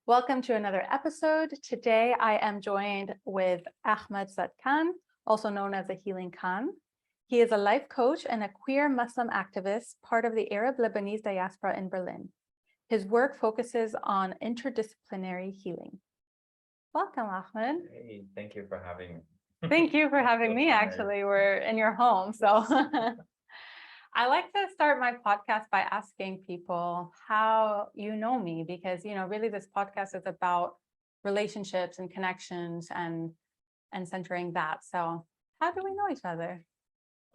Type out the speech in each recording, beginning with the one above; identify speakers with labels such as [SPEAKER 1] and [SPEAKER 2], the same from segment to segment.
[SPEAKER 1] Welcome to another episode. Today I am joined with Ahmed Sadkhan, also known as the Healing Khan. He is a life coach and a queer Muslim activist, part of the Arab Lebanese diaspora in Berlin. His work focuses on interdisciplinary healing. Welcome, Ahmed.
[SPEAKER 2] Hey, thank you for having me.
[SPEAKER 1] Thank you for having me, actually. We're in your home, so. I like to start my podcast by asking people how you know me, because, really this podcast is about relationships and connections and centering that. So how do we know each other?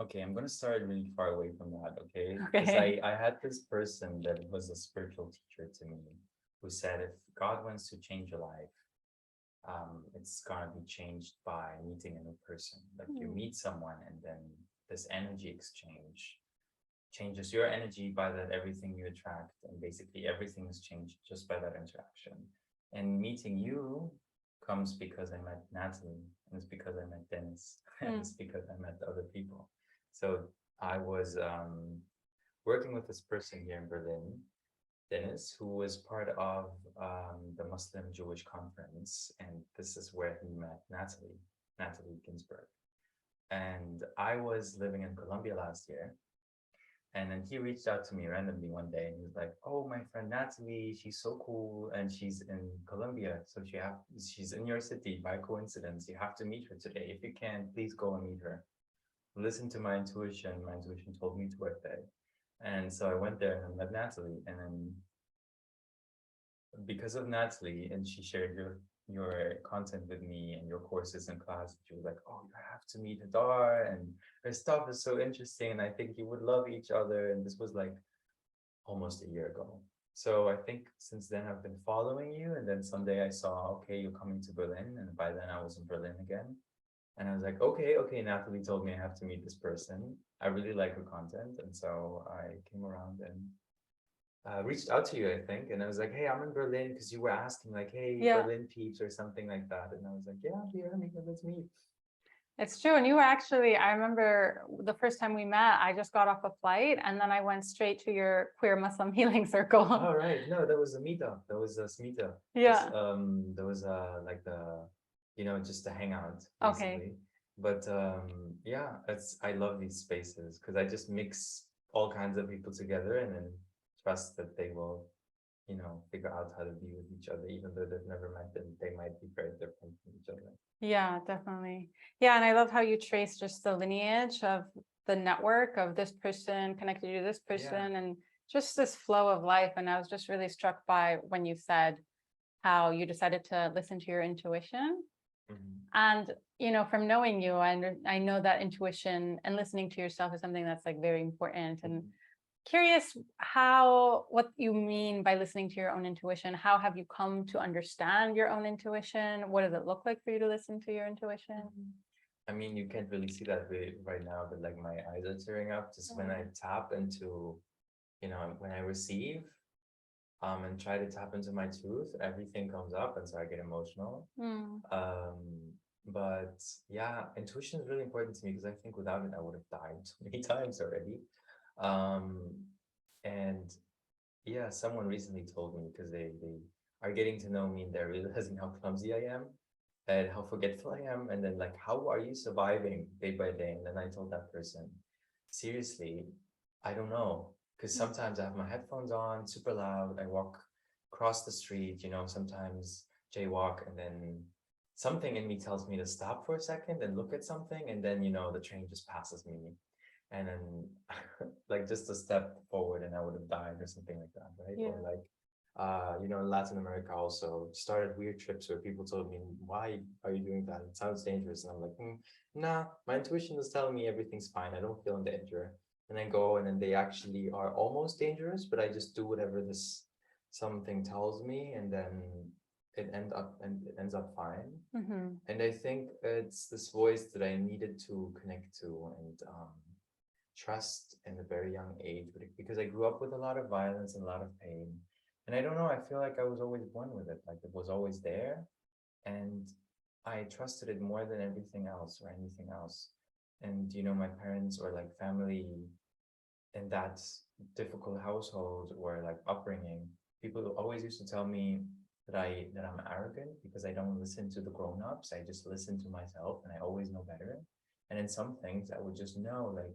[SPEAKER 2] Okay, I'm going to start really far away from that, okay?
[SPEAKER 1] Okay.
[SPEAKER 2] Because I had this person that was a spiritual teacher to me who said, if God wants to change your life, it's going to be changed by meeting a new person. Like you meet someone and then this energy exchange changes your energy by that everything you attract, and basically everything is changed just by that interaction. And meeting you comes because I met Natalie, and it's because I met Dennis, and it's because I met other people. So I was working with this person here in Berlin, Dennis, who was part of the Muslim Jewish conference, and this is where he met Natalie Ginsburg. And I was living in Colombia last year. And then he reached out to me randomly one day and he was like, oh, my friend Natalie, she's so cool. And she's in Colombia. So she's in your city by coincidence. You have to meet her today. If you can, please go and meet her. Listen to my intuition. My intuition told me to work there. And so I went there and met Natalie. And then because of Natalie, and she shared your content with me and your courses and classes, she was like, oh, you have to meet Hadar, and her stuff is so interesting, and I think you would love each other. And this was like almost a year ago. So I think since then I've been following you, and then someday I saw, okay, you're coming to Berlin, and by then I was in Berlin again. And I was like, okay, Natalie told me I have to meet this person. I really like her content. And so I came around and reached out to you, I think, and I was like, hey, I'm in Berlin, because you were asking like, hey, Berlin peeps or something like that. And I was like, yeah, let's meet.
[SPEAKER 1] It's true. And you were actually, I remember the first time we met, I just got off a flight and then I went straight to your queer Muslim healing circle.
[SPEAKER 2] Oh, right. No, that was a meetup. That was a smita.
[SPEAKER 1] Yeah.
[SPEAKER 2] There was like the, just a hangout,
[SPEAKER 1] basically.
[SPEAKER 2] Okay. But yeah, I love these spaces because I just mix all kinds of people together and then trust that they will, figure out how to be with each other, even though they've never met them. They might be very different from each other.
[SPEAKER 1] Yeah, definitely. Yeah, and I love how you trace just the lineage of the network of this person connected to this person and just this flow of life. And I was just really struck by when you said how you decided to listen to your intuition. And, from knowing you, I know that intuition and listening to yourself is something that's like very important. And curious what you mean by listening to your own intuition. How have you come to understand your own intuition? What does it look like for you to listen to your intuition?
[SPEAKER 2] I mean, you can't really see that right now, but like my eyes are tearing up just when I tap into, when I receive and try to tap into my truth, everything comes up, and so I get emotional. But yeah, intuition is really important to me because I think without it, I would have died so many times already. And yeah, someone recently told me, because they are getting to know me and they're realizing how clumsy I am and how forgetful I am. And then like, how are you surviving day by day? And then I told that person, seriously, I don't know. Because sometimes I have my headphones on, super loud. I walk across the street, sometimes jaywalk, and then something in me tells me to stop for a second and look at something. And then, the train just passes me. And then like just a step forward and I would have died or something like that, right? Or like, in Latin America also started weird trips where people told me, why are you doing that? It sounds dangerous. And I'm like, nah, my intuition is telling me everything's fine. I don't feel in danger. And then go, and then they actually are almost dangerous, but I just do whatever this something tells me, and then it ends up fine. And I think it's this voice that I needed to connect to and trust in a very young age, because I grew up with a lot of violence and a lot of pain. And I don't know, I feel like I was always born with it, like it was always there. And I trusted it more than everything else or anything else. And, my parents or like family in that difficult household or like upbringing, people always used to tell me, that I'm arrogant because I don't listen to the grown-ups. I just listen to myself and I always know better. And in some things I would just know, like,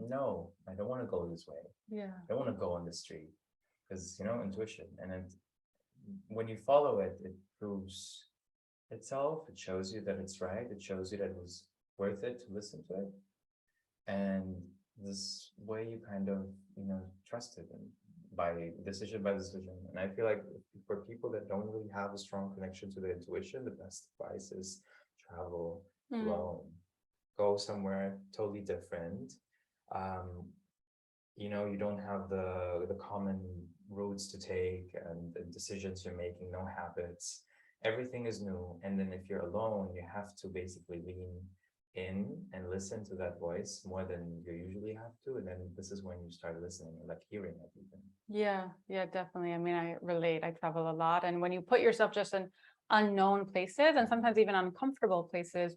[SPEAKER 2] no, I don't want to go this way.
[SPEAKER 1] Yeah.
[SPEAKER 2] I don't want to go on the street because, intuition. And then when you follow it, it proves itself. It shows you that it's right. It shows you that it was worth it to listen to it. And this way you kind of, trust it and by decision. And I feel like for people that don't really have a strong connection to their intuition, the best advice is travel alone, go somewhere totally different. You don't have the common routes to take and the decisions you're making, no habits. Everything is new. And then if you're alone, you have to basically lean in and listen to that voice more than you usually have to. And then this is when you start listening and like hearing everything.
[SPEAKER 1] Yeah, definitely. I mean, I relate. I travel a lot. And when you put yourself just in unknown places and sometimes even uncomfortable places,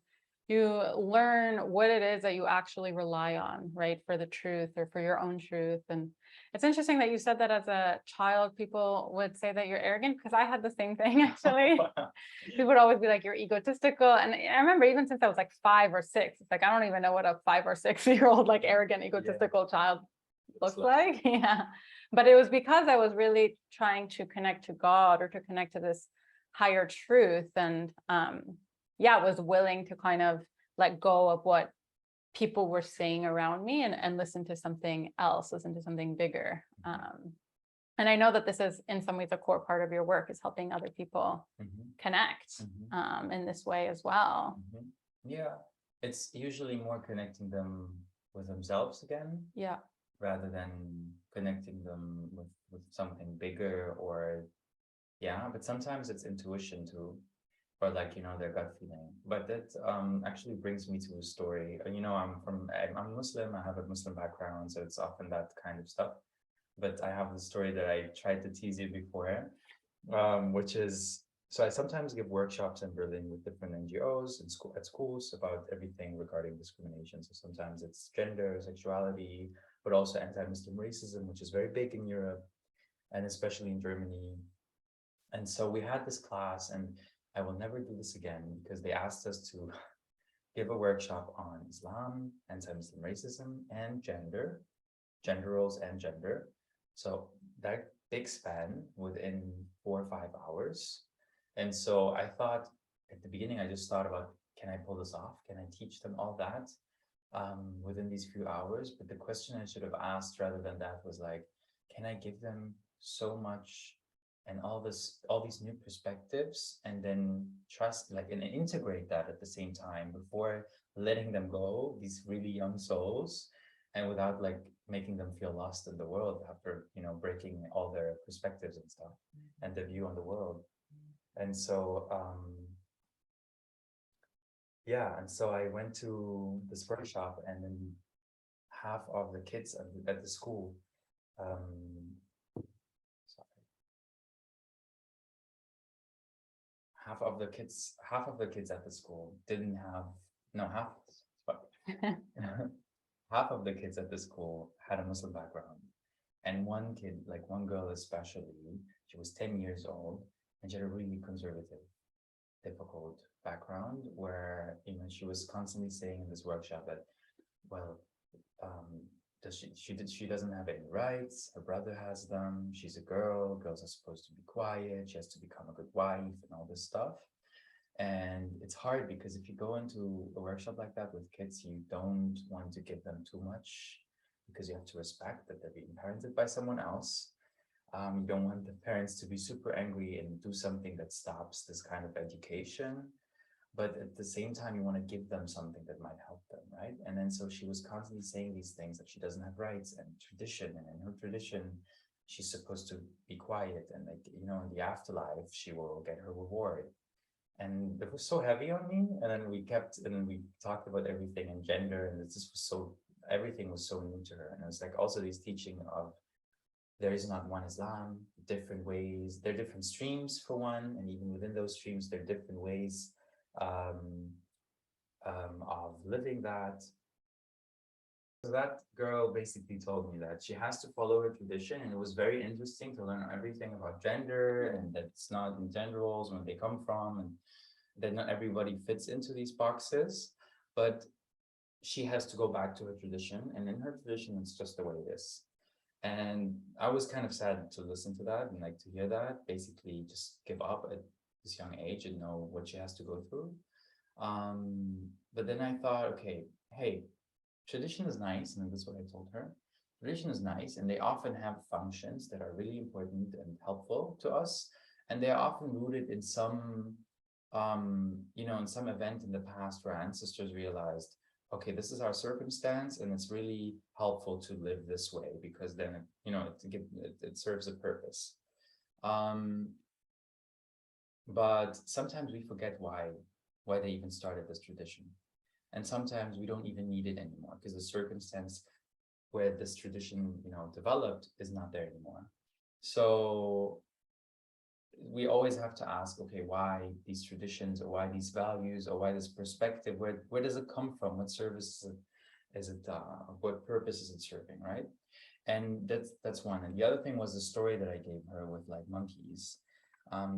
[SPEAKER 1] you learn what it is that you actually rely on, right? For the truth or for your own truth. And it's interesting that you said that as a child, people would say that you're arrogant because I had the same thing actually. People would always be like, you're egotistical. And I remember even since I was like 5 or 6, it's like, I don't even know what a 5 or 6-year-old, like arrogant, egotistical child looks like. Yeah. But it was because I was really trying to connect to God or to connect to this higher truth. And was willing to kind of let go of what people were saying around me and listen to something else, listen to something bigger. And I know that this is in some ways a core part of your work is helping other people connect in this way as well.
[SPEAKER 2] Yeah, it's usually more connecting them with themselves again.
[SPEAKER 1] Yeah.
[SPEAKER 2] Rather than connecting them with something bigger but sometimes it's intuition too, or like, their gut feeling. But that actually brings me to a story. I'm Muslim, I have a Muslim background, so it's often that kind of stuff. But I have the story that I tried to tease you before, which is, so I sometimes give workshops in Berlin with different NGOs and at schools about everything regarding discrimination. So sometimes it's gender, sexuality, but also anti-Muslim racism, which is very big in Europe and especially in Germany. And so we had this class, and I will never do this again because they asked us to give a workshop on Islam, anti-Muslim racism, and gender roles and gender. So that big span within 4 or 5 hours. And so I thought at the beginning, I just thought about, can I pull this off? Can I teach them all that within these few hours? But the question I should have asked rather than that was like, can I give them so much and all these new perspectives and then trust, like, and integrate that at the same time before letting them go, these really young souls, and without like making them feel lost in the world after, breaking all their perspectives and stuff and their view on the world. And so, and so I went to this workshop, and then half of the kids at the school, half of the kids at the school didn't have, no, half of the kids at the school had a Muslim background. And one kid, like one girl especially, she was 10 years old and she had a really conservative, difficult background where, she was constantly saying in this workshop that, well, she doesn't have any rights, her brother has them, she's a girl, girls are supposed to be quiet, she has to become a good wife and all this stuff. And it's hard because if you go into a workshop like that with kids, you don't want to give them too much because you have to respect that they're being parented by someone else. You don't want the parents to be super angry and do something that stops this kind of education. But at the same time, you want to give them something that might help them, right? And then so she was constantly saying these things that she doesn't have rights and tradition. And in her tradition, she's supposed to be quiet. And like, in the afterlife, she will get her reward. And it was so heavy on me. And then we talked about everything and gender. And it just was everything was so new to her. And it was like also this teaching of, there is not one Islam, different ways, there are different streams for one. And even within those streams, there are different ways of living that. So that girl basically told me that she has to follow her tradition, and it was very interesting to learn everything about gender, and that it's not in gender roles, where they come from, and that not everybody fits into these boxes, but she has to go back to her tradition, and in her tradition, it's just the way it is. And I was kind of sad to listen to that and like to hear that, basically just give up at this young age and know what she has to go through. But then I thought, okay, hey, tradition is nice, and this is what I told her. Tradition is nice, and they often have functions that are really important and helpful to us, and they are often rooted in some, in some event in the past where ancestors realized, okay, this is our circumstance, and it's really helpful to live this way because then, it serves a purpose. But sometimes we forget why they even started this tradition. And sometimes we don't even need it anymore because the circumstance where this tradition, developed is not there anymore. So we always have to ask, okay, why these traditions, or why these values, or why this perspective, where does it come from? What service is it, what purpose is it serving, right? And that's one. And the other thing was the story that I gave her with like monkeys.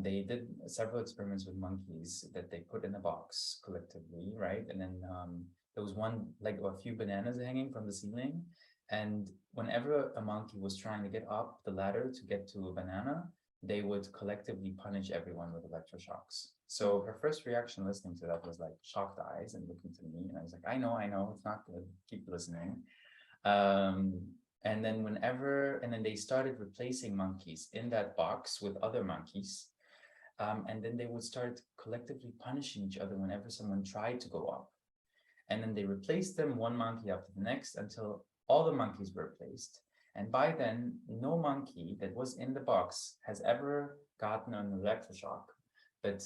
[SPEAKER 2] They did several experiments with monkeys that they put in a box collectively, right? And then there was one, like a few bananas hanging from the ceiling. And whenever a monkey was trying to get up the ladder to get to a banana, they would collectively punish everyone with electroshocks. So her first reaction listening to that was like shocked eyes and looking to me. And I was like, I know, it's not good. Keep listening. And then they started replacing monkeys in that box with other monkeys. And then they would start collectively punishing each other whenever someone tried to go up. And then they replaced them one monkey after the next until all the monkeys were replaced. And by then, no monkey that was in the box has ever gotten an electroshock, but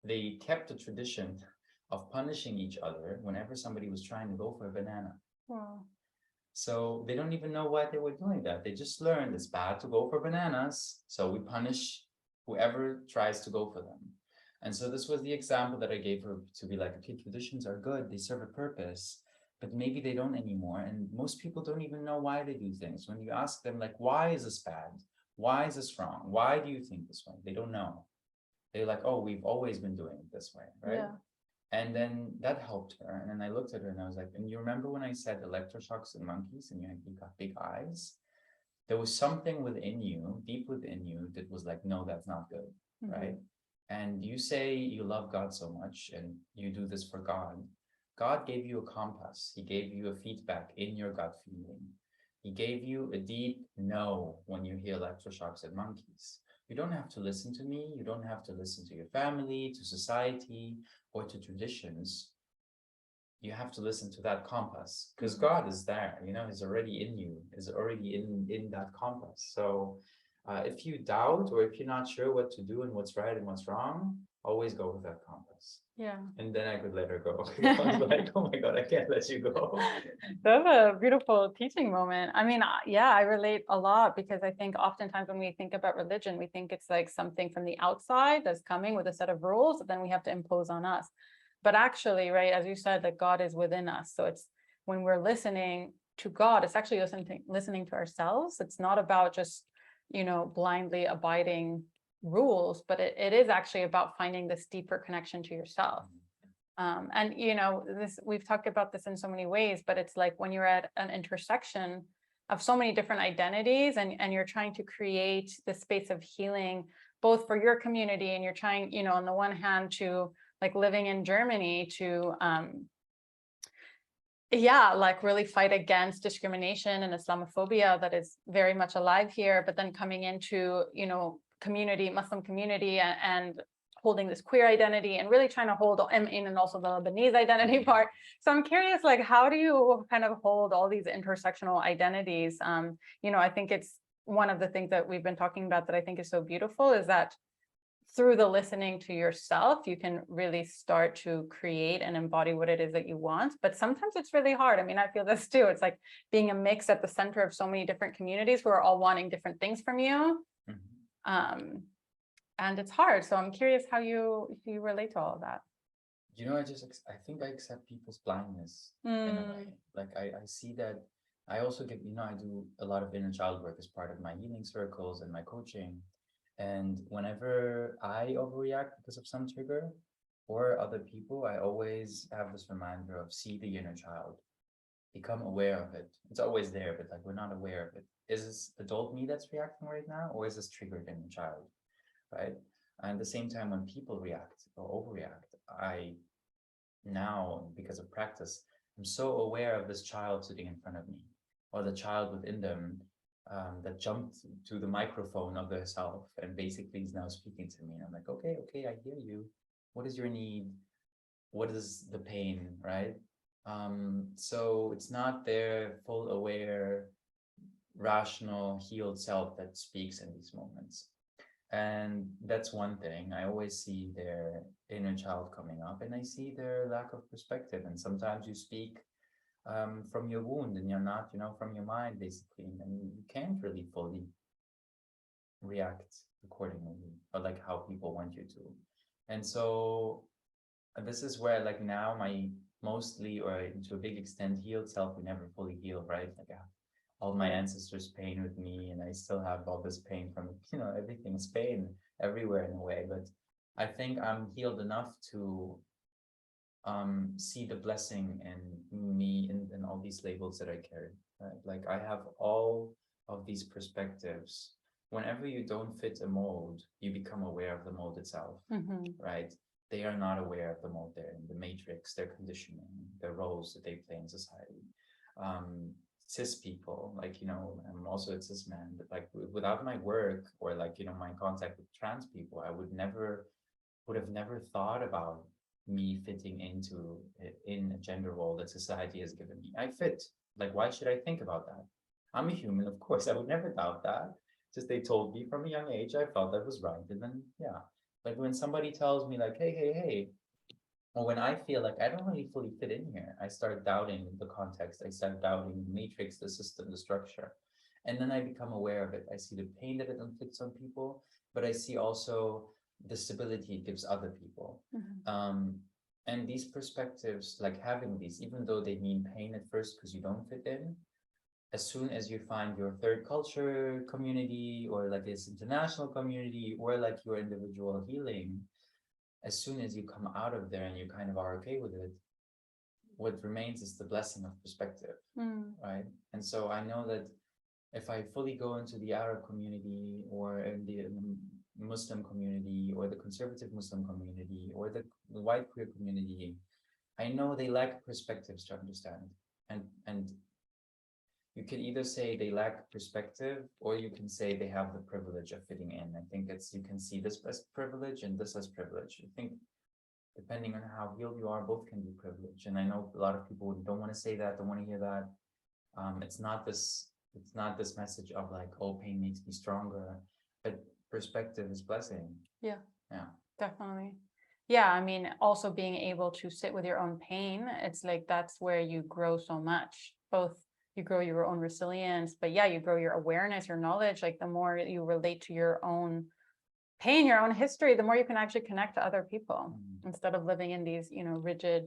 [SPEAKER 2] they kept the tradition of punishing each other whenever somebody was trying to go for a banana.
[SPEAKER 1] Wow.
[SPEAKER 2] So they don't even know why they were doing that. They just learned it's bad to go for bananas, so we punish whoever tries to go for them. And so this was the example that I gave her to be like, okay, traditions are good, they serve a purpose, but maybe they don't anymore. And most people don't even know why they do things. When you ask them, like, why is this bad? Why is this wrong? Why do you think this way? They don't know. They're like, oh, we've always been doing it this way, right?
[SPEAKER 1] Yeah.
[SPEAKER 2] And then that helped her. And then I looked at her and I was like, and you remember when I said electroshocks in monkeys and you got big eyes? There was something within you, deep within you, that was like, no, that's not good, right? And you say you love God so much and you do this for God. God gave you a compass. He gave you a feedback in your gut feeling. He gave you a deep no when you hear electroshocks at monkeys. You don't have to listen to me. You don't have to listen to your family, to society, or to traditions. You have to listen to that compass because God is there, he's already in you, is already in that compass. So if you doubt, or if you're not sure what to do and what's right and what's wrong, always go with that compass.
[SPEAKER 1] Yeah.
[SPEAKER 2] And then I could let her go. I was like, oh my God, I can't let you go.
[SPEAKER 1] That's a beautiful teaching moment. I mean, yeah, I relate a lot because I think oftentimes when we think about religion, we think it's like something from the outside that's coming with a set of rules that then we have to impose on us. But actually, right, as you said, that God is within us. So it's when we're listening to God, it's actually listening to ourselves. It's not about just, blindly abiding rules, but it is actually about finding this deeper connection to yourself. And we've talked about this in so many ways, but it's like when you're at an intersection of so many different identities and you're trying to create this space of healing, both for your community, and you're trying, on the one hand to like living in Germany to, like really fight against discrimination and Islamophobia that is very much alive here, but then coming into, Muslim community and holding this queer identity and really trying to hold, and also the Lebanese identity part. So I'm curious, like, how do you kind of hold all these intersectional identities? I think it's one of the things that we've been talking about that I think is so beautiful is that through the listening to yourself, you can really start to create and embody what it is that you want. But sometimes it's really hard. I mean, I feel this too. It's like being a mix at the center of so many different communities who are all wanting different things from you. And it's hard. So I'm curious how you relate to all of that.
[SPEAKER 2] I think I accept people's blindness in a way. Like I see that
[SPEAKER 3] I also get, I do a lot of inner child work as part of my healing circles and my coaching. And whenever I overreact because of some trigger or other people, I always have this reminder of see the inner child, become aware of it. It's always there, but like we're not aware of it. Is this adult me that's reacting right now, or is this triggered inner child, right? And at the same time, when people react or overreact, I now, because of practice, I'm so aware of this child sitting in front of me, or the child within them that jumped to the microphone of their self and basically is now speaking to me. And I'm like, okay, I hear you. What is your need? What is the pain, right? So it's not their full aware, rational, healed self that speaks in these moments. And that's one thing. I always see their inner child coming up, and I see their lack of perspective. And sometimes you speak from your wound, and you're not, from your mind, basically, and you can't really fully react accordingly, or like how people want you to. And so this is where, like, now my mostly, or to a big extent, healed self, we never fully heal, right? Like I have all my ancestors' pain with me, and I still have all this pain from, everything's pain everywhere in a way. But I think I'm healed enough to see the blessing in me and all these labels that I carry, right? Like I have all of these perspectives. Whenever you don't fit a mold, you become aware of the mold itself, right? They are not aware of the mold. They're in the matrix, their conditioning, their roles that they play in society. Cis people, like, I'm also a cis man, but like without my work or like, my contact with trans people, I would have never thought about me fitting in a gender role that society has given me. I fit. Like, why should I think about that? I'm a human, of course. I would never doubt that. Just they told me from a young age, I felt that was right. And then, yeah. Like when somebody tells me like, hey, or when I feel like I don't really fully fit in here, I start doubting the context. I start doubting the matrix, the system, the structure. And then I become aware of it. I see the pain that it inflicts on people, but I see also the stability it gives other people. And these perspectives, like having these, even though they mean pain at first because you don't fit in, as soon as you find your third culture community or like this international community or like your individual healing, as soon as you come out of there and you kind of are okay with it, what remains is the blessing of perspective, right? And so I know that if I fully go into the Arab community or in the Muslim community or the conservative Muslim community or the white queer community, I know they lack perspectives to understand. And you can either say they lack perspective, or you can say they have the privilege of fitting in. I think you can see this as privilege and this as privilege. I think depending on how healed you are, both can be privilege. And I know a lot of people don't want to say that, don't want to hear that. It's not this message of like, oh, pain makes me stronger, but perspective is blessing.
[SPEAKER 1] Yeah,
[SPEAKER 3] definitely.
[SPEAKER 1] Yeah, I mean, also being able to sit with your own pain, it's like that's where you grow so much. Both you grow your own resilience, but yeah, you grow your awareness, your knowledge. Like the more you relate to your own pain, your own history, the more you can actually connect to other people instead of living in these, rigid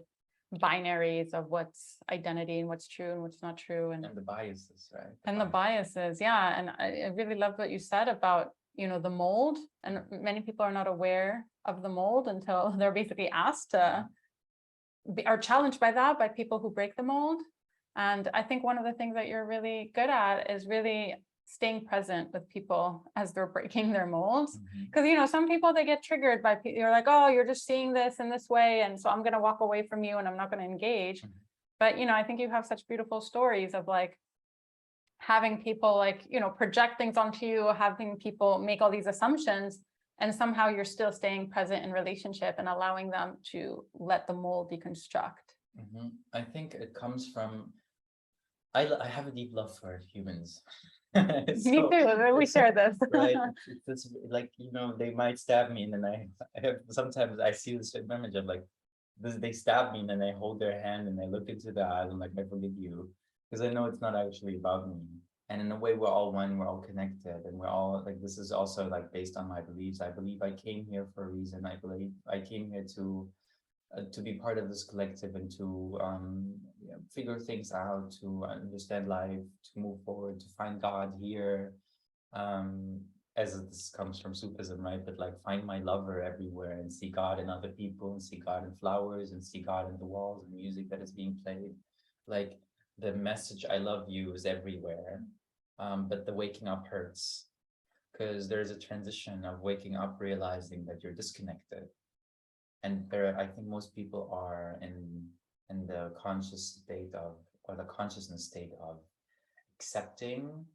[SPEAKER 1] binaries of what's identity and what's true and what's not true. And
[SPEAKER 3] the biases, right?
[SPEAKER 1] The biases, yeah. And I really love what you said about, the mold. And many people are not aware of the mold until they're basically asked to are challenged by that, by people who break the mold. And I think one of the things that you're really good at is really staying present with people as they're breaking their molds. Because, some people, they get triggered by people. You're like, oh, you're just seeing this in this way. And so I'm going to walk away from you and I'm not going to engage. But, I think you have such beautiful stories of like having people like, project things onto you, having people make all these assumptions, and somehow you're still staying present in relationship and allowing them to let the mold deconstruct.
[SPEAKER 3] I think it comes from, I have a deep love for humans.
[SPEAKER 1] Me too. We share this.
[SPEAKER 3] Right. It's like, they might stab me, and then sometimes I see this image of like, they stab me, and then I hold their hand and I look into the eyes and like, I forgive you, because I know it's not actually about me. And in a way, we're all one, we're all connected, and we're all like, this is also like based on my beliefs. I believe I came here for a reason. I believe I came here to to be part of this collective and to figure things out, to understand life, to move forward, to find God here. As this comes from Sufism, right? But like find my lover everywhere and see God in other people and see God in flowers and see God in the walls and music that is being played. Like the message, I love you, is everywhere. But the waking up hurts because there's a transition of waking up, realizing that you're disconnected. And there, I think most people are in the conscious state of, or the consciousness state of accepting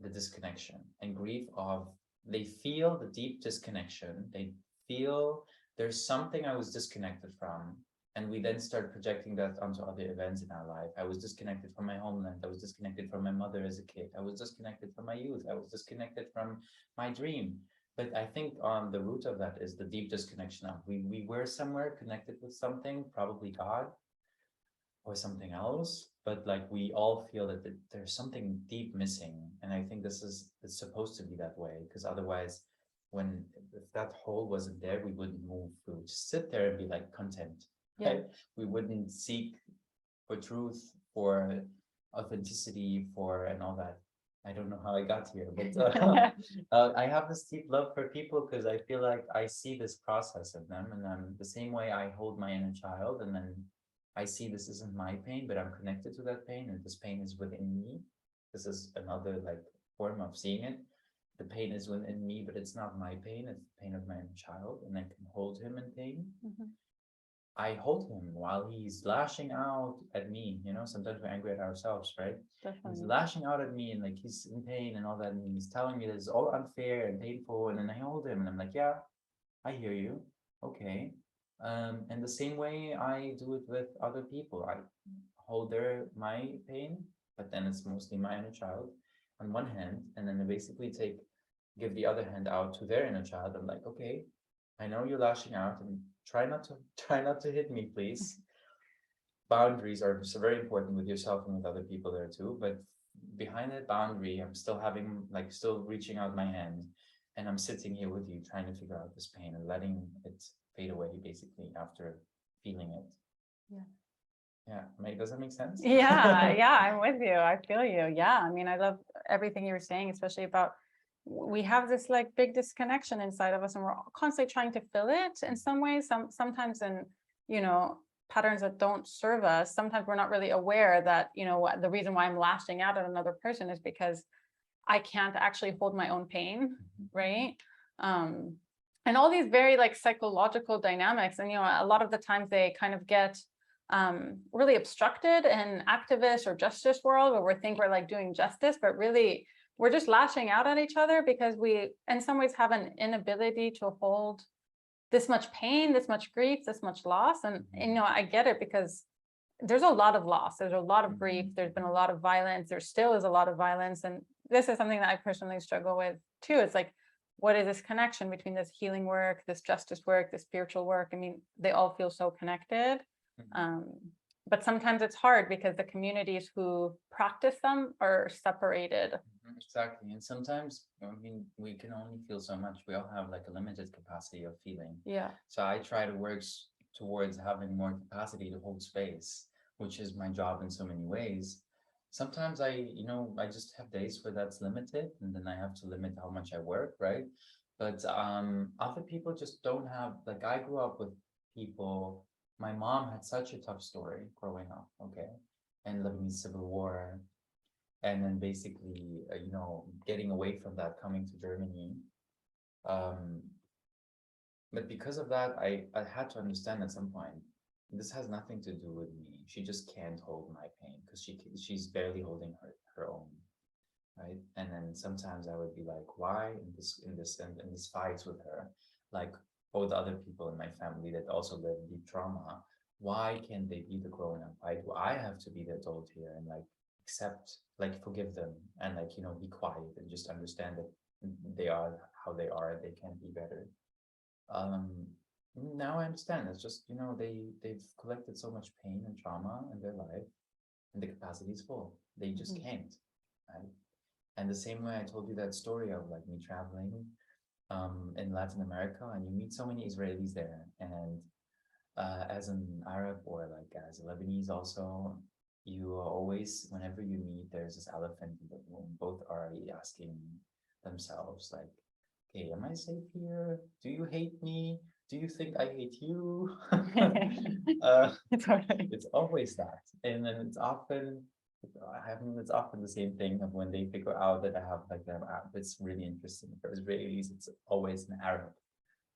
[SPEAKER 3] the disconnection and grief of, they feel the deep disconnection. They feel there's something I was disconnected from. And we then start projecting that onto other events in our life. I was disconnected from my homeland. I was disconnected from my mother as a kid. I was disconnected from my youth. I was disconnected from my dream. But I think on the root of that is the deep disconnection of we were somewhere connected with something, probably God or something else, but like we all feel that there's something deep missing. And I think it's supposed to be that way, because otherwise, if that hole wasn't there, we wouldn't move. We would just sit there and be like content.
[SPEAKER 1] Yeah.
[SPEAKER 3] Right? We wouldn't seek for truth, for authenticity, and all that. I don't know how I got here, but I have this deep love for people because I feel like I see this process of them, and the same way I hold my inner child, and then I see this isn't my pain, but I'm connected to that pain, and this pain is within me. This is another like form of seeing it. The pain is within me, but it's not my pain, it's the pain of my inner child, and I can hold him in pain.
[SPEAKER 1] Mhm.
[SPEAKER 3] I hold him while he's lashing out at me. Sometimes we're angry at ourselves, right? He's
[SPEAKER 1] Definitely.
[SPEAKER 3] lashing out at me and like he's in pain and all that, and he's telling me that it's all unfair and painful, and then I hold him and I'm like, yeah, I hear you, okay. And the same way I do it with other people. I hold my pain, but then it's mostly my inner child on one hand, and then I basically give the other hand out to their inner child. I'm like, okay, I know you're lashing out, and try not to hit me, please. Boundaries are so very important with yourself and with other people there too. But behind that boundary, I'm still still reaching out my hand, and I'm sitting here with you, trying to figure out this pain and letting it fade away, basically, after feeling it. Yeah, does that make sense?
[SPEAKER 1] Yeah, I'm with you. I feel you. Yeah, I mean, I love everything you were saying, especially about we have this like big disconnection inside of us, and we're constantly trying to fill it in some ways. Sometimes in patterns that don't serve us. Sometimes we're not really aware that the reason why I'm lashing out at another person is because I can't actually hold my own pain, right? And all these very like psychological dynamics, and a lot of the times they kind of get really obstructed in activist or justice world, where we think we're like doing justice, but really we're just lashing out at each other because we in some ways have an inability to hold this much pain, this much grief, this much loss. And I get it, because there's a lot of loss, there's a lot of grief, there's been a lot of violence, there still is a lot of violence. And this is something that I personally struggle with too. It's like, what is this connection between this healing work, this justice work, this spiritual work? I mean, they all feel so connected. But sometimes it's hard because the communities who practice them are separated.
[SPEAKER 3] Exactly. And sometimes, we can only feel so much. We all have like a limited capacity of feeling.
[SPEAKER 1] Yeah.
[SPEAKER 3] So I try to work towards having more capacity to hold space, which is my job in so many ways. Sometimes I just have days where that's limited, and then I have to limit how much I work, right? But other people just don't have, like, I grew up with people. My mom had such a tough story growing up, okay, and Lebanese civil war, and then basically, getting away from that, coming to Germany. But because of that, I had to understand at some point, this has nothing to do with me. She just can't hold my pain because she's barely holding her own, right? And then sometimes I would be like, why in this fights with her, like all the other people in my family that also live deep trauma, why can't they be the grown up? Why do I have to be the adult here and like accept, like forgive them and like be quiet and just understand that they are how they are, they can be better. Now I understand. It's just they've collected so much pain and trauma in their life, and the capacity is full. They just can't, right? And the same way I told you that story of like me traveling in Latin America, and you meet so many Israelis there, and as an Arab or like as a Lebanese also, you are always, whenever you meet, there's this elephant in the room. Both are asking themselves like, okay, am I safe here? Do you hate me? Do you think I hate you?
[SPEAKER 1] Totally.
[SPEAKER 3] It's always that. And then it's often the same thing of when they figure out that I have like them. It's really interesting. For Israelis, it's always an Arab.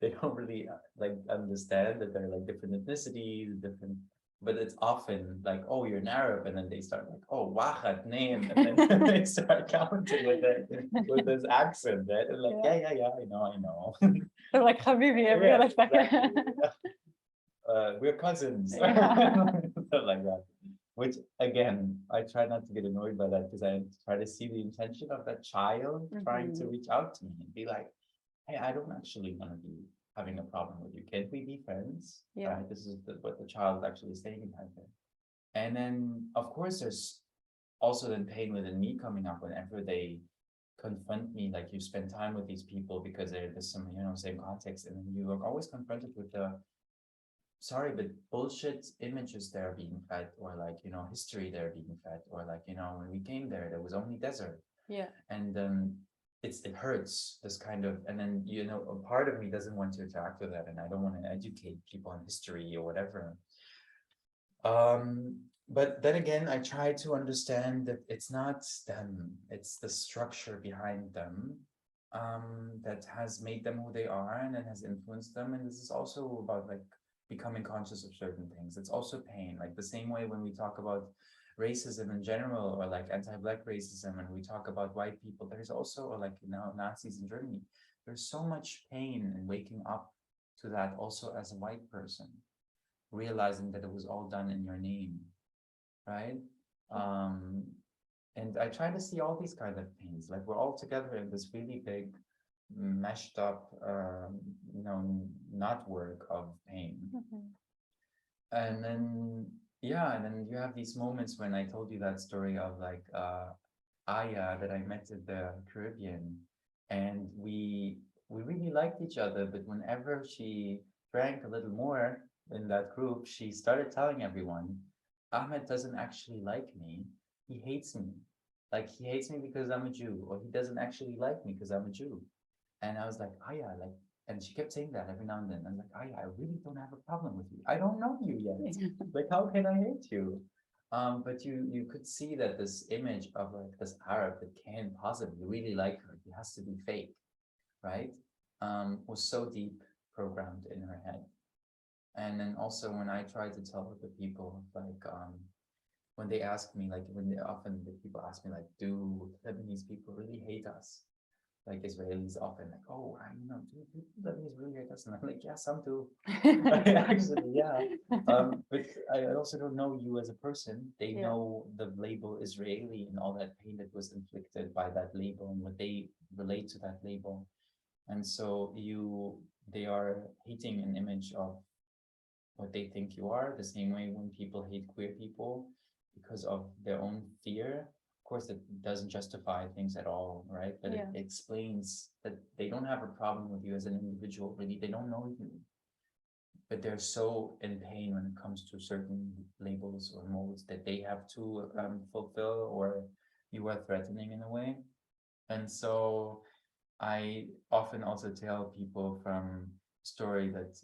[SPEAKER 3] They don't really like understand that there are like different ethnicities, different, but it's often like, oh, you're an Arab, and then they start like, oh, wachat name, and then they start counting with this accent, right? And like, yeah, I know.
[SPEAKER 1] They're like Habibi every
[SPEAKER 3] Yeah,
[SPEAKER 1] other second.
[SPEAKER 3] exactly. We're cousins,
[SPEAKER 1] Yeah.
[SPEAKER 3] stuff like that. Which again, I try not to get annoyed by that because I try to see the intention of that child trying to reach out to me and be like, hey, I don't actually want to be having a problem with you. Can't we be friends?
[SPEAKER 1] Yeah.
[SPEAKER 3] Right? This is what the child is actually saying kind of. And then of course there's also then pain within me coming up whenever they confront me, like you spend time with these people because there's some, same context, and then you are always confronted with the sorry, but bullshit images they're being fed, or like, history they're being fed, or like, when we came there was only desert.
[SPEAKER 1] Yeah.
[SPEAKER 3] And it hurts this kind of, and then, a part of me doesn't want to interact with that, and I don't want to educate people on history or whatever. But then again, I try to understand that it's not them, it's the structure behind them that has made them who they are and then has influenced them. And this is also about like becoming conscious of certain things. It's also pain, like the same way when we talk about racism in general, or like anti-Black racism, and we talk about white people, there's also, or like, Nazis in Germany, there's so much pain in waking up to that also as a white person, realizing that it was all done in your name, right? And I try to see all these kind of pains, like we're all together in this really big, meshed up, network of pain. And then, and then you have these moments when I told you that story of like Aya that I met in the Caribbean, and we really liked each other, but whenever she drank a little more in that group, she started telling everyone, Ahmed doesn't actually like me, he hates me. Like, he hates me because I'm a Jew, or he doesn't actually like me because I'm a Jew. And I was like, Aya, like, and she kept saying that every now and then. I'm like, I really don't have a problem with you. I don't know you yet. Like, how can I hate you? But you could see that this image of like this Arab that can possibly really like her, he has to be fake, right? Was so deep programmed in her head. And then also when I try to tell other people, like, when they ask me, like, often the people ask me, like, do Lebanese people really hate us? Like Israelis often like, oh, do Lebanese really hate us? And I'm like, yeah, some do. Actually, yeah. But I also don't know you as a person. They know the label Israeli and all that pain that was inflicted by that label and what they relate to that label. And so they are hating an image of what they think you are, the same way when people hate queer people because of their own fear. Of course, it doesn't justify things at all, right? But it explains that they don't have a problem with you as an individual, really. They don't know you. But they're so in pain when it comes to certain labels or molds that they have to fulfill, or you are threatening in a way. And so I often also tell people from story that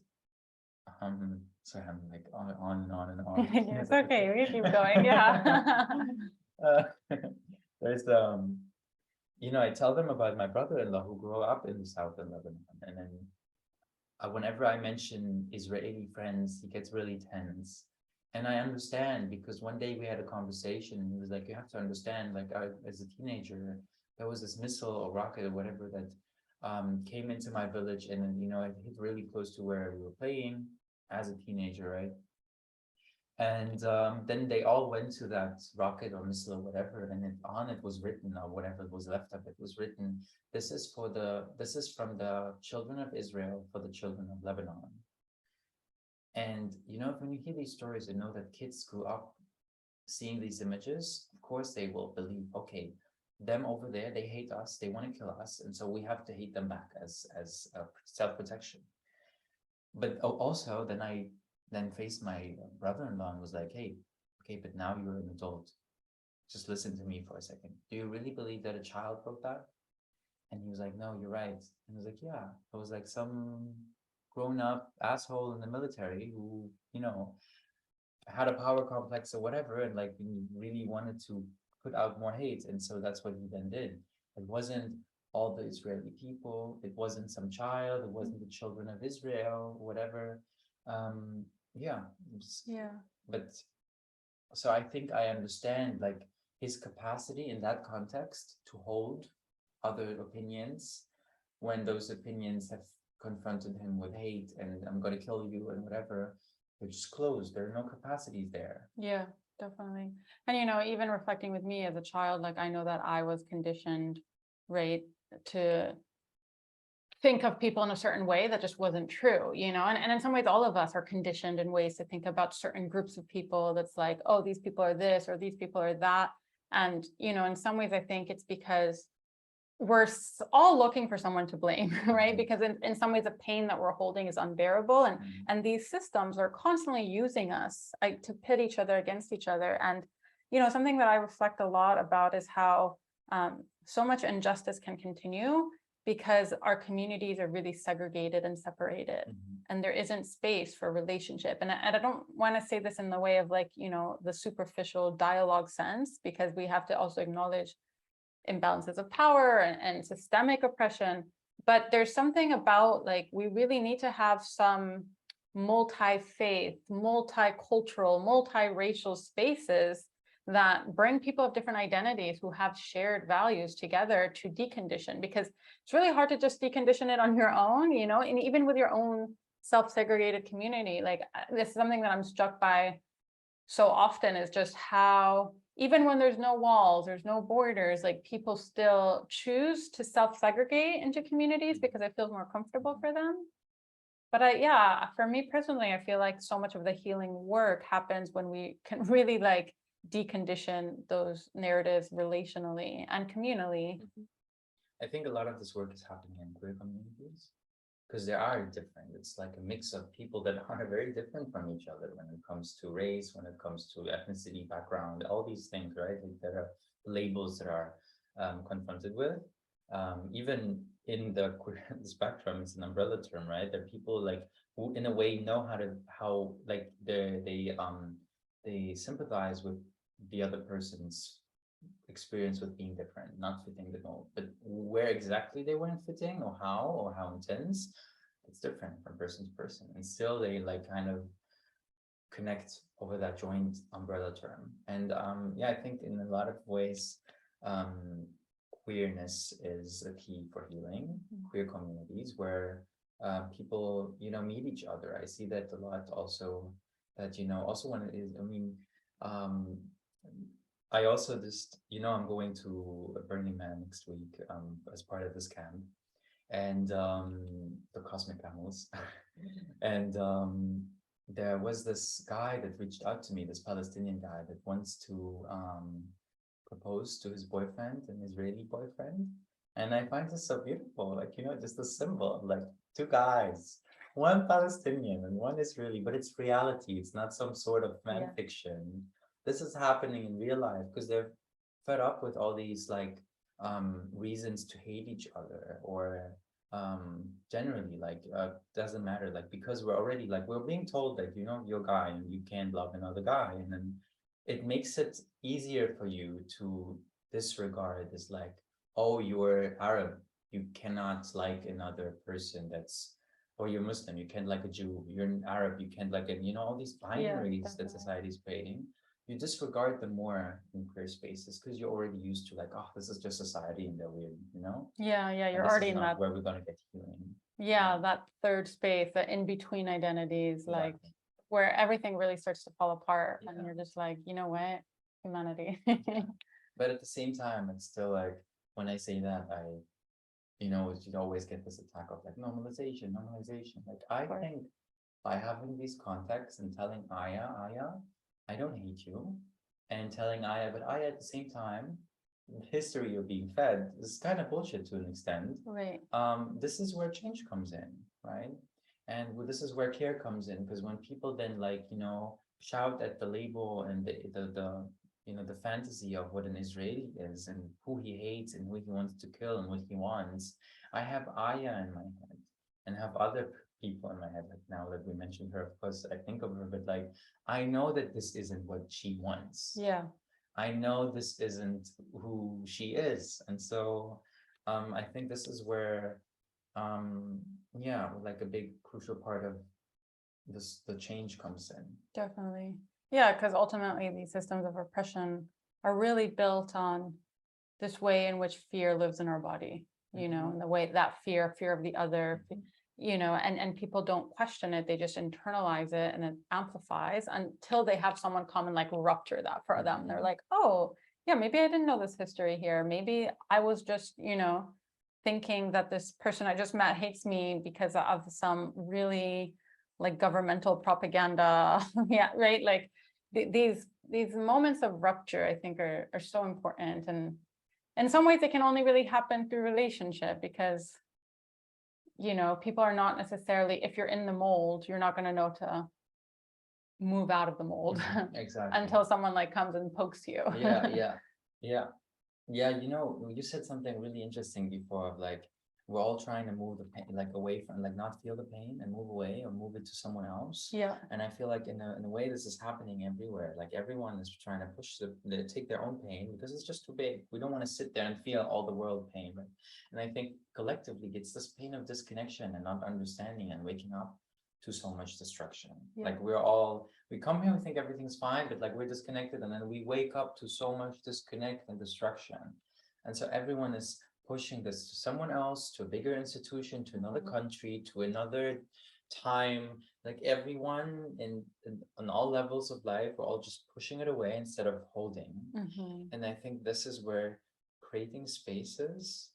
[SPEAKER 3] sorry, I'm like on and on and on.
[SPEAKER 1] It's okay, we keep going. Yeah.
[SPEAKER 3] There's I tell them about my brother-in-law who grew up in the south of Lebanon, and then whenever I mention Israeli friends, he gets really tense. And I understand, because one day we had a conversation and he was like, you have to understand, like, as a teenager, there was this missile or rocket or whatever that came into my village, and then, it hit really close to where we were playing as a teenager, right? And then they all went to that rocket or missile or whatever, and on it was written, or whatever was left of it was written, this is from the children of Israel for the children of Lebanon. And when you hear these stories and know that kids grew up seeing these images, of course they will believe, okay, them over there, they hate us, they want to kill us, and so we have to hate them back as self-protection. But also then I then faced my brother-in-law and was like, hey, okay, but now you're an adult. Just listen to me for a second. Do you really believe that a child wrote that? And he was like, no, you're right. And I was like, yeah. I was like some grown-up asshole in the military who, had a power complex or whatever, and like really wanted to put out more hate. And so that's what he then did. It wasn't all the Israeli people, it wasn't some child, it wasn't the children of Israel, whatever. Yeah.
[SPEAKER 1] Yeah.
[SPEAKER 3] But so I think I understand like his capacity in that context to hold other opinions when those opinions have confronted him with hate and I'm going to kill you and whatever. They're just closed. There are no capacities there.
[SPEAKER 1] Yeah, definitely. And, even reflecting with me as a child, like I know that I was conditioned, right, to think of people in a certain way that just wasn't true, and in some ways, all of us are conditioned in ways to think about certain groups of people that's like, oh, these people are this or these people are that. And, in some ways, I think it's because we're all looking for someone to blame, right? Because in some ways, the pain that we're holding is unbearable. And these systems are constantly using us to pit each other against each other. And, something that I reflect a lot about is how so much injustice can continue because our communities are really segregated and separated. And there isn't space for relationship. And I don't want to say this in the way of like, the superficial dialogue sense, because we have to also acknowledge imbalances of power and systemic oppression. But there's something about like, we really need to have some multi-faith, multicultural, multiracial spaces that bring people of different identities who have shared values together to decondition, because it's really hard to just decondition it on your own, and even with your own self-segregated community. Like this is something that I'm struck by so often, is just how even when there's no walls, there's no borders, like people still choose to self-segregate into communities because it feels more comfortable for them. But for me personally, I feel like so much of the healing work happens when we can really like decondition those narratives relationally and communally.
[SPEAKER 3] I think a lot of this work is happening in queer communities because they are different. It's like a mix of people that are very different from each other when it comes to race, when it comes to ethnicity, background, all these things, right? Like there are labels that are confronted with. Even in the queer spectrum, it's an umbrella term, right? There are people like who, in a way, know how they sympathize with the other person's experience with being different, not fitting the mold, but where exactly they weren't fitting or how intense, it's different from person to person, and still they like kind of connect over that joint umbrella term. And I think in a lot of ways queerness is a key for healing. Queer communities where people meet each other. I see that a lot also, that also when it is, I also just, I'm going to Burning Man next week as part of this camp, and the Cosmic Camels. And there was this guy that reached out to me, this Palestinian guy that wants to propose to his boyfriend, an Israeli boyfriend. And I find this so beautiful, like, just a symbol of like two guys, one Palestinian and one Israeli, but it's reality. It's not some sort of fan fiction. This is happening in real life because they're fed up with all these like reasons to hate each other, or generally like doesn't matter, like because we're already like we're being told that you're a guy and you can't love another guy, and then it makes it easier for you to disregard this, like, oh, you're Arab, you cannot like another person that's, or you're Muslim, you can't like a Jew, you're an Arab, you can't like it, all these binaries that society is creating. You disregard them more in queer spaces because you're already used to like, oh, this is just society and they're weird,
[SPEAKER 1] You're already in that
[SPEAKER 3] where we're going to get healing.
[SPEAKER 1] That third space, the in between identities, like where everything really starts to fall apart, and you're just like, you know what, humanity.
[SPEAKER 3] But at the same time, it's still like, when I say that, you always get this attack of like normalization. Like I think by having these contexts and telling Aya, I don't hate you, and telling Aya, but Aya at the same time, the history you're being fed is kind of bullshit to an extent.
[SPEAKER 1] Right.
[SPEAKER 3] This is where change comes in, right? And this is where care comes in, because when people then like, shout at the label and the fantasy of what an Israeli is and who he hates and who he wants to kill and what he wants, I have Aya in my head and have other people in my head. Like now that we mentioned her, of course, I think of her, but like, I know that this isn't what she wants.
[SPEAKER 1] Yeah.
[SPEAKER 3] I know this isn't who she is. And so I think this is where, like a big crucial part of this, the change comes in.
[SPEAKER 1] Definitely. Yeah, because ultimately these systems of oppression are really built on this way in which fear lives in our body, and the way that fear of the other, and people don't question it. They just internalize it and it amplifies until they have someone come and like rupture that for them. They're like, oh, yeah, maybe I didn't know this history here. Maybe I was just, thinking that this person I just met hates me because of some really like governmental propaganda. Yeah, right. Like these moments of rupture, I think are so important. And in some ways it can only really happen through relationship because, people are not necessarily, if you're in the mold, you're not going to know to move out of the mold
[SPEAKER 3] Exactly.
[SPEAKER 1] until someone like comes and pokes you.
[SPEAKER 3] Yeah, you said something really interesting before of like, we're all trying to move the pain, like away from, like not feel the pain and move away or move it to someone else.
[SPEAKER 1] Yeah.
[SPEAKER 3] And I feel like in a way, this is happening everywhere. Like everyone is trying to push they take their own pain because it's just too big. We don't want to sit there and feel all the world pain. Right? And I think collectively it's this pain of disconnection and not understanding and waking up to so much destruction.
[SPEAKER 1] Yeah.
[SPEAKER 3] Like we come here, we think everything's fine, but like we're disconnected, and then we wake up to so much disconnect and destruction. And so everyone is pushing this to someone else, to a bigger institution, to another country, to another time. Like everyone on all levels of life, we're all just pushing it away instead of holding. And I think this is where creating spaces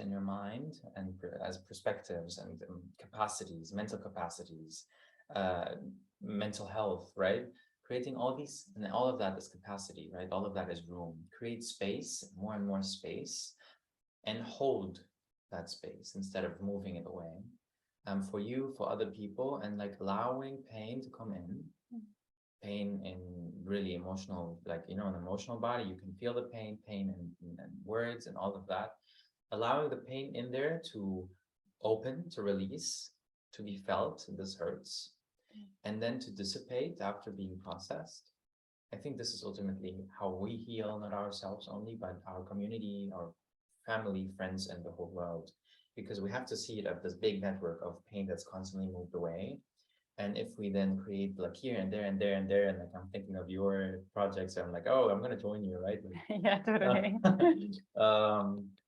[SPEAKER 3] in your mind and as perspectives and capacities, mental capacities, mental health, right? Creating all these, and all of that is capacity, right? All of that is room. Create space, more and more space, and hold that space instead of moving it away. For you, for other people, and like allowing pain to come in. Pain in really emotional, like, an emotional body, you can feel the pain and words and all of that. Allowing the pain in there to open, to release, to be felt, this hurts, and then to dissipate after being processed. I think this is ultimately how we heal, not ourselves only, but our community, our family, friends, and the whole world. Because we have to see it as this big network of pain that's constantly moved away. And if we then create like here and there and there and there, and like I'm thinking of your projects, I'm like, oh, I'm gonna join you, right? Like,
[SPEAKER 1] Yeah, totally.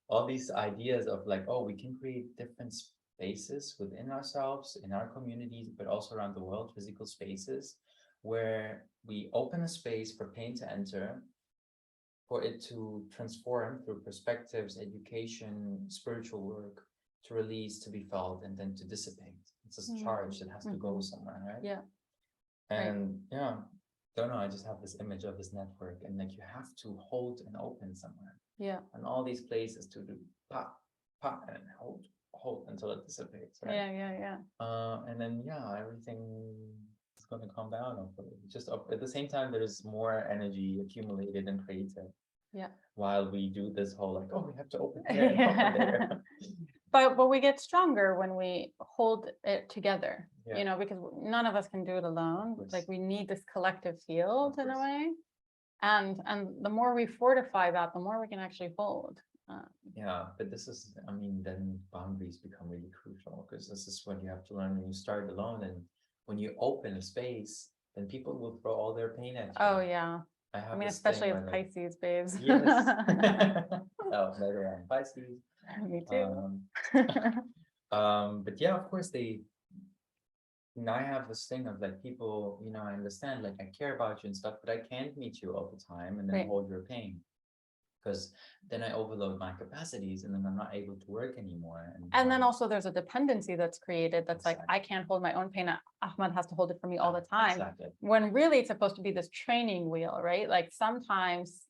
[SPEAKER 3] All these ideas of like, oh, we can create different spaces within ourselves, in our communities, but also around the world, physical spaces, where we open a space for pain to enter, for it to transform through perspectives, education, spiritual work, to release, to be felt, and then to dissipate. It's a charge that has to go somewhere, right?
[SPEAKER 1] Yeah.
[SPEAKER 3] And don't know, I just have this image of this network, and like you have to hold and open somewhere.
[SPEAKER 1] Yeah.
[SPEAKER 3] And all these places to do pop, pop, and hold until it dissipates, right?
[SPEAKER 1] Yeah.
[SPEAKER 3] And then everything is going to calm down. Just at the same time, there's more energy accumulated and created.
[SPEAKER 1] Yeah.
[SPEAKER 3] While we do this whole like, oh, we have to open here and open there.
[SPEAKER 1] But we get stronger when we hold it together,
[SPEAKER 3] Yeah.
[SPEAKER 1] because none of us can do it alone. Like we need this collective field in a way. And the more we fortify that, the more we can actually hold.
[SPEAKER 3] But this is, then boundaries become really crucial, because this is what you have to learn when you start alone. And when you open a space, then people will throw all their pain at you.
[SPEAKER 1] Oh, yeah.
[SPEAKER 3] I mean,
[SPEAKER 1] especially with Pisces, babes.
[SPEAKER 3] Yes. Oh, later on, Pisces.
[SPEAKER 1] Me too.
[SPEAKER 3] But yeah, of course I have this thing of like people, I understand, like I care about you and stuff, but I can't meet you all the time and then hold your pain, because then I overload my capacities and then I'm not able to work anymore.
[SPEAKER 1] And then also there's a dependency that's created that's like, I can't hold my own pain. Ahmed has to hold it for me all the time.
[SPEAKER 3] Exactly.
[SPEAKER 1] When really it's supposed to be this training wheel, right? Like sometimes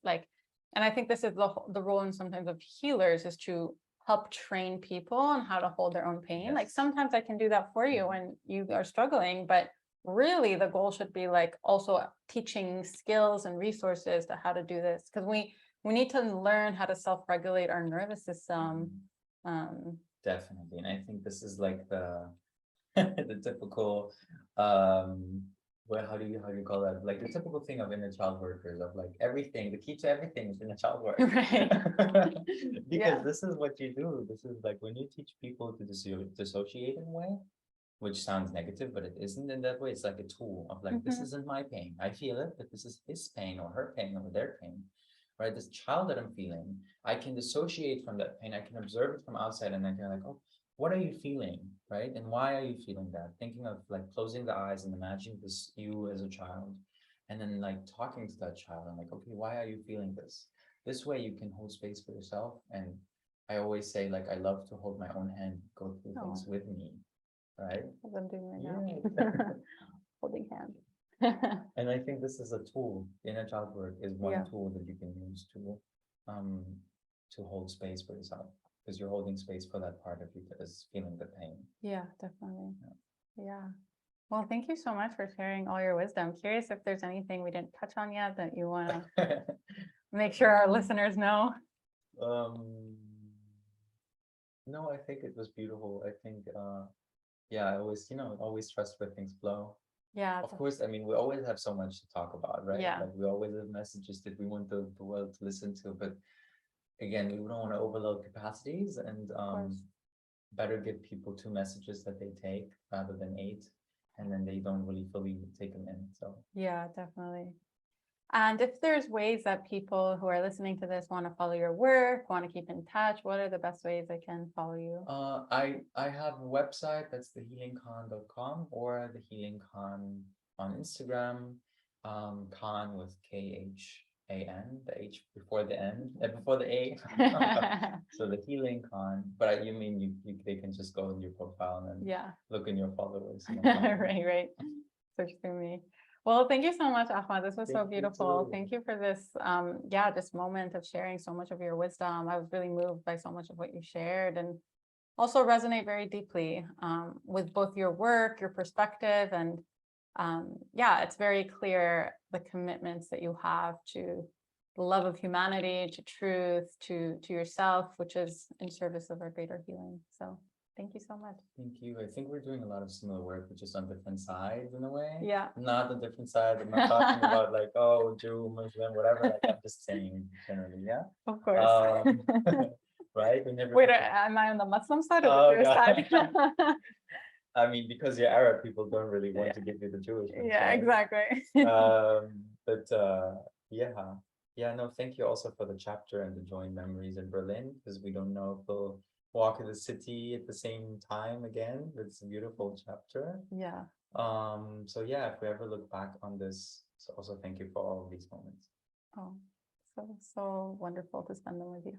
[SPEAKER 1] and I think this is the role in sometimes of healers is to help train people on how to hold their own pain. Like
[SPEAKER 2] Yes.
[SPEAKER 1] sometimes I can do that for you when you are struggling, but really the goal should be like also teaching skills and resources to how to do this, because we need to learn how to self-regulate our nervous system.
[SPEAKER 3] Definitely. And I think this is like the the typical well, how do you call that? Like the typical thing of inner child workers, of like everything, the key to everything is inner child work.
[SPEAKER 1] Right.
[SPEAKER 3] Because
[SPEAKER 1] Yeah.
[SPEAKER 3] this is what you do. This is like when you teach people to dissociate in a way, which sounds negative, but it isn't in that way. It's like a tool of like, this
[SPEAKER 1] Mhm.
[SPEAKER 3] isn't my pain. I feel it, but this is his pain or her pain or their pain. Right? This child that I'm feeling, I can dissociate from that pain. I can observe it from outside and I can like, oh, what are you feeling? Right? And why are you feeling that? Thinking of like closing the eyes and imagining this you as a child, and then like talking to that child and like, okay, why are you feeling this? This way you can hold space for yourself. And I always say, like, I love to hold my own hand, go through things with me. Right?
[SPEAKER 1] As I'm doing right
[SPEAKER 3] Yeah.
[SPEAKER 1] now. Holding hands.
[SPEAKER 3] And I think this is a tool. Inner child work is one
[SPEAKER 1] Yeah.
[SPEAKER 3] tool that you can use to hold space for yourself, because you're holding space for that part of you that is feeling the pain.
[SPEAKER 1] Yeah, definitely. Yeah. Well, thank you so much for sharing all your wisdom. Curious if there's anything we didn't touch on yet that you want to make sure our listeners know.
[SPEAKER 3] No, I think it was beautiful. I think yeah, I always, always trust where things flow.
[SPEAKER 1] Yeah.
[SPEAKER 3] Of course, I mean, we always have so much to talk about, right?
[SPEAKER 1] Yeah.
[SPEAKER 3] Like we always have messages that we want the world to listen to, but again, we don't want to overload capacities, and
[SPEAKER 1] course.
[SPEAKER 3] better give people 2 messages that they take rather than 8, and then they don't really fully take them in. So
[SPEAKER 1] Yeah, definitely. And if there's ways that people who are listening to this want to follow your work, want to keep in touch, what are the best ways they can follow you?
[SPEAKER 3] I have a website, that's thehealingkhan.com, or the Healing Khan on Instagram, Khan with KHAN, the H before the N, before the A. So the Healing Khan, but you mean they can just go in your profile and then
[SPEAKER 1] Yeah.
[SPEAKER 3] look in your followers.
[SPEAKER 1] Right. Search through me. Well, thank you so much, Ahmed. This was so
[SPEAKER 3] Thank you
[SPEAKER 1] beautiful.
[SPEAKER 3] too.
[SPEAKER 1] Thank you for this, this moment of sharing so much of your wisdom. I was really moved by so much of what you shared, and also resonate very deeply with both your work, your perspective, and it's very clear the commitments that you have to the love of humanity, to truth, to yourself, which is in service of our greater healing. So thank you so much.
[SPEAKER 3] Thank you. I think we're doing a lot of similar work, but just on different sides in a way.
[SPEAKER 1] Yeah.
[SPEAKER 3] Not on different sides. I'm not talking about like, oh, Jew, Muslim, whatever. Like, I'm just saying generally, yeah.
[SPEAKER 1] Of course.
[SPEAKER 3] Right? We never.
[SPEAKER 1] Wait, am I on the Muslim side or the
[SPEAKER 3] Oh,
[SPEAKER 1] Jewish
[SPEAKER 3] God.
[SPEAKER 1] side?
[SPEAKER 3] I mean, because you're Arab, people don't really want to give you the Jewish ones,
[SPEAKER 1] Yeah,
[SPEAKER 3] right?
[SPEAKER 1] exactly.
[SPEAKER 3] Yeah. Yeah, no, thank you also for the chapter and the joint memories in Berlin, because we don't know if we'll walk in the city at the same time again. It's a beautiful chapter.
[SPEAKER 1] Yeah.
[SPEAKER 3] So yeah, if we ever look back on this, so also thank you for all of these moments.
[SPEAKER 1] Oh, so wonderful to spend them with you.